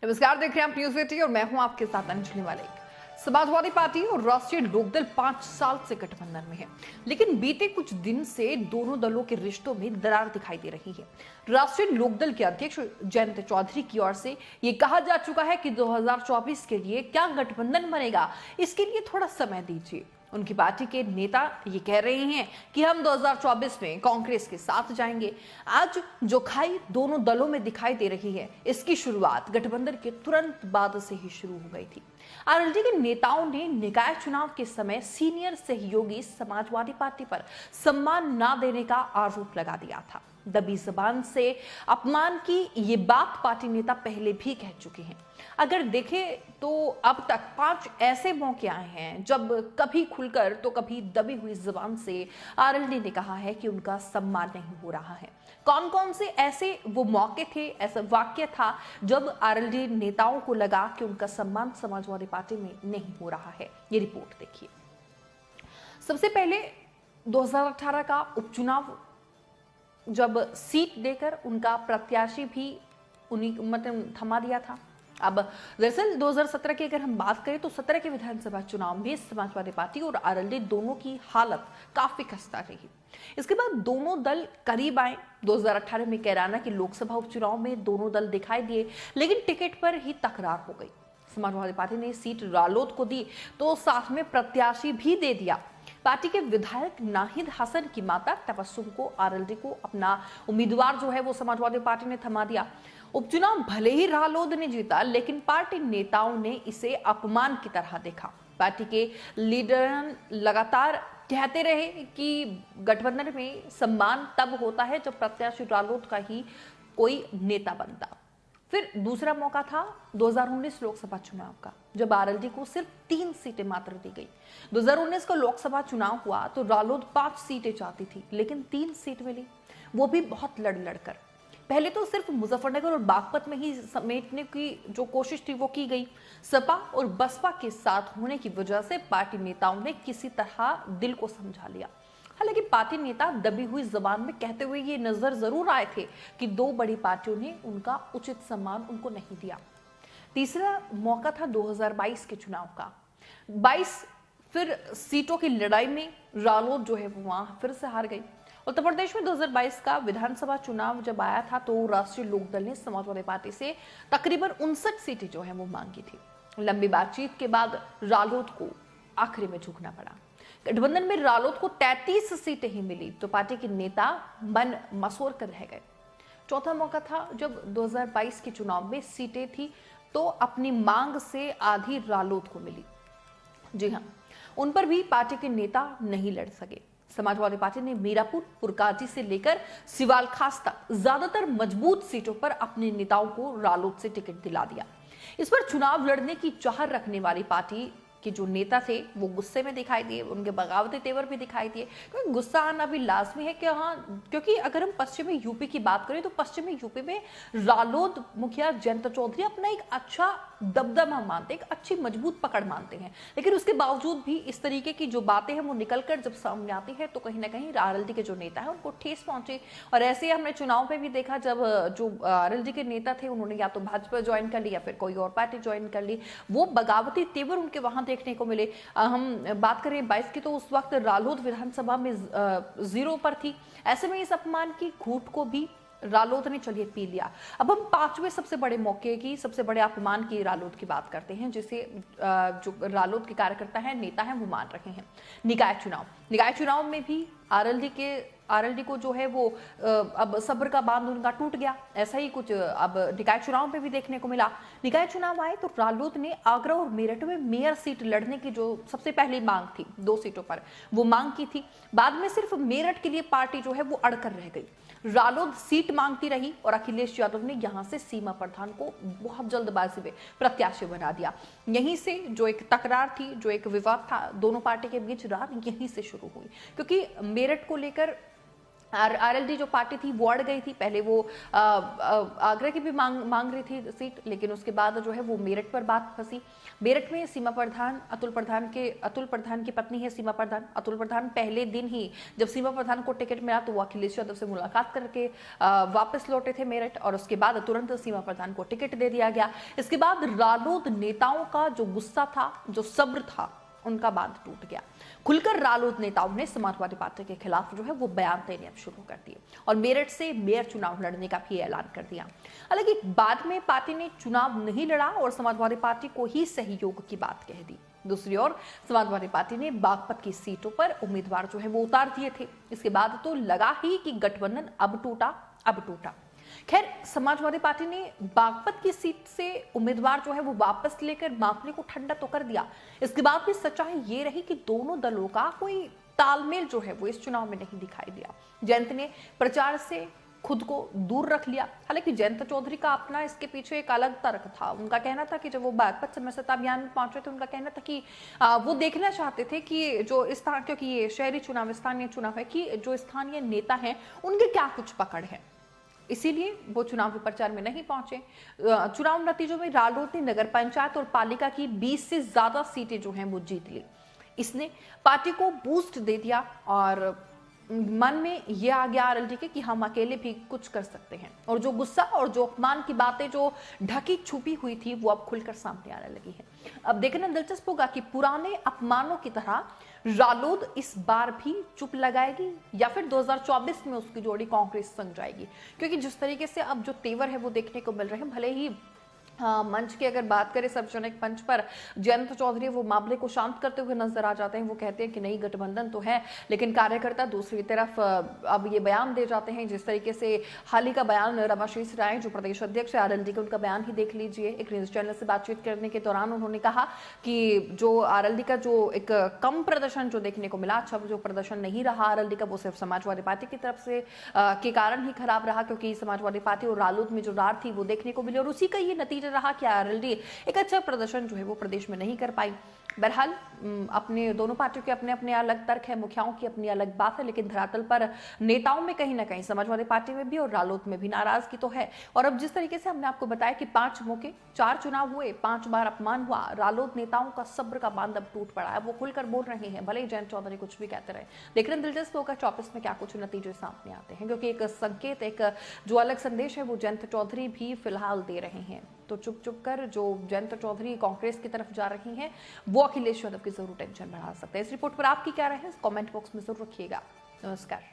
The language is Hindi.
नमस्कार, देख रहे हैं आप न्यूज 18 और मैं हूं आपके साथ अंजलि मलिक। समाजवादी पार्टी और राष्ट्रीय लोकदल 5 साल से गठबंधन में है, लेकिन बीते कुछ दिन से दोनों दलों के रिश्तों में दरार दिखाई दे रही है। राष्ट्रीय लोकदल के अध्यक्ष जयंत चौधरी की ओर से ये कहा जा चुका है कि 2024 के लिए क्या गठबंधन बनेगा, इसके लिए थोड़ा समय दीजिए। उनकी पार्टी के नेता ये कह रहे हैं कि हम 2024 में कांग्रेस के साथ जाएंगे। आज जो खाई दोनों दलों में दिखाई दे रही है, इसकी शुरुआत गठबंधन के तुरंत बाद से ही शुरू हो गई थी। आरएलडी के नेताओं ने निकाय चुनाव के समय सीनियर सहयोगी समाजवादी पार्टी पर सम्मान न देने का आरोप लगा दिया था। दबी जबान से अपमान की ये बात पार्टी नेता पहले भी कह चुके हैं। अगर देखें तो अब तक 5 ऐसे मौके आए हैं जब कभी खुलकर तो कभी दबी हुई जबान से आरएलडी ने कहा है कि उनका सम्मान नहीं हो रहा है। कौन कौन से ऐसे वो मौके थे, ऐसा वाक्य था जब आरएलडी नेताओं को लगा कि उनका सम्मान समाजवादी पार्टी में नहीं हो रहा है, ये रिपोर्ट देखिए। सबसे पहले 2018 का उपचुनाव, जब सीट देकर उनका प्रत्याशी भी उन्हीं मतलब थमा दिया था। अब दरअसल 2017 की अगर हम बात करें तो 17 के विधानसभा चुनाव में समाजवादी पार्टी और आरएलडी दोनों की हालत काफी खस्ता रही। इसके बाद दोनों दल करीब आए। 2018 में कैराना के लोकसभा उपचुनाव में दोनों दल दिखाई दिए, लेकिन टिकट पर ही तकरार हो गई। समाजवादी पार्टी ने सीट रालोद को दी तो साथ में प्रत्याशी भी दे दिया। पार्टी के विधायक नाहिद हसन की माता तबस्सुम को आरएलडी को अपना उम्मीदवार जो है वो समाजवादी पार्टी ने थमा दिया। उपचुनाव भले ही रालोद ने जीता, लेकिन पार्टी नेताओं ने इसे अपमान की तरह देखा। पार्टी के लीडर लगातार कहते रहे कि गठबंधन में सम्मान तब होता है जब प्रत्याशी रालोद का ही कोई नेता बनता। फिर दूसरा मौका था 2019 लोकसभा चुनाव का, जब आरएलडी को सिर्फ 3 सीटें मात्र दी गई। 2019 का लोकसभा चुनाव हुआ तो रालोद 5 सीटें चाहती थी, लेकिन 3 सीट मिली, वो भी बहुत लड़कर। पहले तो सिर्फ मुजफ्फरनगर और बागपत में ही समेटने की जो कोशिश थी वो की गई। सपा और बसपा के साथ होने की वजह से पार्टी नेताओं ने किसी तरह दिल को समझा लिया। हालांकि पार्टी नेता दबी हुई जबान में कहते हुए ये नजर जरूर आए थे कि 2 बड़ी पार्टियों ने उनका उचित सम्मान उनको नहीं दिया। तीसरा मौका था 2022 के चुनाव का। 22 फिर सीटों की लड़ाई में रालोद जो है वो वहां फिर से हार गई। उत्तर प्रदेश में 2022 का विधानसभा चुनाव जब आया था तो राष्ट्रीय लोकदल ने समाजवादी पार्टी से तकरीबन 59 सीटें जो है वो मांगी थी। लंबी बातचीत के बाद रालोद को आखिरी में झुकना पड़ा। गठबंधन में रालोद को 33 सीटें ही मिली तो पार्टी के नेता मन मसोर कर रह गए। चौथा मौका था जब 2022 के चुनाव में सीटें थी तो अपनी मांग से आधी रालोद को मिली। जी हां, उन पर भी पार्टी के नेता नहीं लड़ सके। समाजवादी पार्टी ने मीरापुर, पुरकाजी से लेकर सिवाल खास तक ज्यादातर मजबूत सीटों पर अपने नेताओं को रालोद से टिकट दिला दिया। इस पर चुनाव लड़ने की चाह रखने वाली पार्टी कि जो नेता थे वो गुस्से में दिखाई दिए, उनके बगावती तेवर भी दिखाई दिए। क्योंकि गुस्सा आना भी लाजमी है कि हाँ, क्योंकि अगर हम पश्चिमी यूपी की बात करें तो पश्चिमी यूपी में रालोद मुखिया जयंत चौधरी अपना एक अच्छा दबदबा मानते, एक अच्छी मजबूत पकड़ मानते हैं, लेकिन उसके बावजूद भी इस तरीके की जो बातें हैं वो निकलकर जब सामने आती है तो कहीं ना कहीं आरएलडी के जो नेता है उनको ठेस पहुंचे। और ऐसे हमने चुनाव में भी देखा, जब जो आरएलडी के नेता थे उन्होंने या तो भाजपा ज्वाइन कर ली या फिर कोई और पार्टी ज्वाइन कर ली, वो बगावती तेवर उनके वहां देखने को मिले। हम बात करें 22 की तो उस वक्त रालोद विधानसभा में 0 पर थी। ऐसे में इस अपमान की घूंट को भी रालोद ने चलिए पी लिया। अब हम 5वें सबसे बड़े मौके की, सबसे बड़े अपमान की रालोद की बात करते हैं, जिसे जो रालोद के कार्यकर्ता हैं, नेता हैं, वो मान रहे हैं। निकाय चुनाव में भी आरएलडी को जो है वो अब सब्र का बांध उनका टूट गया। ऐसा ही कुछ अब निकाय चुनाव में भी देखने को मिला। निकाय चुनाव आए तो रालोद ने आगरा और मेरठ में मेयर सीट लड़ने की जो सबसे पहली मांग थी 2 सीटों पर, वो मांग की थी। बाद में सिर्फ मेरठ के लिए पार्टी जो है वो अड़कर रह गई। रालोद सीट मांगती रही और अखिलेश यादव ने यहां से सीमा प्रधान को बहुत जल्दबाजी में प्रत्याशी बना दिया। यहीं से जो एक तकरार थी, जो एक विवाद था दोनों पार्टी के बीच, यहीं से शुरू हुई। क्योंकि मेरठ को लेकर आरएलडी जो पार्टी थी वो अड़ गई थी। पहले वो आगरा की भी मांग रही थी सीट, लेकिन उसके बाद जो है वो मेरठ पर बात फंसी। मेरठ में सीमा प्रधान अतुल प्रधान की पत्नी है सीमा प्रधान। अतुल प्रधान पहले दिन ही जब सीमा प्रधान को टिकट मिला तो वो अखिलेश यादव से मुलाकात करके वापस लौटे थे मेरठ, और उसके बाद तुरंत सीमा प्रधान को टिकट दे दिया गया। इसके बाद रालोद नेताओं का जो गुस्सा था, जो सब्र था, उनका बांध टूट गया। खुलकर रालोद नेताओं ने समाजवादी पार्टी के खिलाफ जो है वो बयान देने अब शुरू कर दिए और मेरठ से मेयर चुनाव लड़ने का भी ऐलान कर दिया। हालांकि बाद में पार्टी ने चुनाव नहीं लड़ा और समाजवादी पार्टी को ही सहयोग की बात कह दी। दूसरी ओर समाजवादी पार्टी ने बागपत की सीटों पर उम्मीदवार जो है वो उतार दिए थे। इसके बाद तो लगा ही कि गठबंधन अब टूटा। खैर, समाजवादी पार्टी ने बागपत की सीट से उम्मीदवार जो है वो वापस लेकर मामले को ठंडा तो कर दिया। इसके बाद भी सच्चाई ये रही कि दोनों दलों का कोई तालमेल जो है वो इस चुनाव में नहीं दिखाई दिया। जयंत ने प्रचार से खुद को दूर रख लिया। हालांकि जयंत चौधरी का अपना इसके पीछे एक अलग तर्क था। उनका कहना था कि जब वो बागपत सदस्यता अभियान में पहुंचे थे, उनका कहना था कि वो देखना चाहते थे कि जो स्थान, क्योंकि ये शहरी चुनाव, स्थानीय चुनाव है, कि जो स्थानीय नेता हैं उनके क्या कुछ पकड़ है, इसीलिए वो चुनावी प्रचार में नहीं पहुंचे। चुनाव नतीजों में रालोद ने नगर पंचायत और पालिका की 20 से ज्यादा सीटें जो हैं वो जीत ली। इसने पार्टी को बूस्ट दे दिया और मन में ये आ गया आरएलडी के कि हम अकेले भी कुछ कर सकते हैं, और जो गुस्सा और जो अपमान की बातें जो ढकी छुपी हुई थी वो अब खुलकर सामने आने लगी है। अब देखना दिलचस्प होगा कि पुराने अपमानों की तरह रालोद इस बार भी चुप लगाएगी या फिर 2024 में उसकी जोड़ी कांग्रेस संग जाएगी, क्योंकि जिस तरीके से अब जो तेवर है वो देखने को मिल रहे हैं। भले ही मंच की अगर बात करें, सार्वजनिक मंच पर जयंत चौधरी वो मामले को शांत करते हुए नजर आ जाते हैं। वो कहते हैं कि नहीं, गठबंधन तो है, लेकिन कार्यकर्ता दूसरी तरफ अब ये बयान दे जाते हैं। जिस तरीके से हाल ही का बयान रमाशीष राय जो प्रदेश अध्यक्ष है आरएलडी के, उनका बयान ही देख लीजिए। एक न्यूज चैनल से बातचीत करने के दौरान उन्होंने कहा कि जो आरएलडी का जो एक कम प्रदर्शन जो देखने को मिला, अच्छा जो प्रदर्शन नहीं रहा आरएलडी का, वो सिर्फ समाजवादी पार्टी की तरफ से के कारण ही खराब रहा, क्योंकि समाजवादी पार्टी और रालोद में जो रार थी वो देखने को मिली, और उसी का ये नतीजा रहा कि आरएलडी एक अच्छा प्रदर्शन जो है वो प्रदेश में नहीं कर पाई। बहरहाल अपने दोनों पार्टियों के अपने अपने अलग तर्क है, मुखियाओं की अपनी अलग बात है, लेकिन धरातल पर नेताओं में कहीं ना कहीं समाजवादी पार्टी में भी और रालोद में भी नाराजगी तो है। और अब जिस तरीके से हमने आपको बताया कि 5 मौके 4 चुनाव हुए, 5 बार अपमान हुआ, रालोद नेताओं का सब्र का बांध अब टूट पड़ा है। वो खुलकर बोल रहे हैं, भले ही जयंत चौधरी कुछ भी कहते रहे। देखना दिलचस्प होगा 24 में क्या कुछ नतीजे सामने आते हैं, क्योंकि एक संकेत, एक जो अलग संदेश है वो जयंत चौधरी भी फिलहाल दे रहे हैं। तो चुप कर जो जयंत चौधरी कांग्रेस की तरफ जा रही हैं, वो अखिलेश यादव की जरूर टेंशन बढ़ा सकते हैं। इस रिपोर्ट पर आपकी क्या राय है, कमेंट बॉक्स में जरूर रखिएगा। नमस्कार।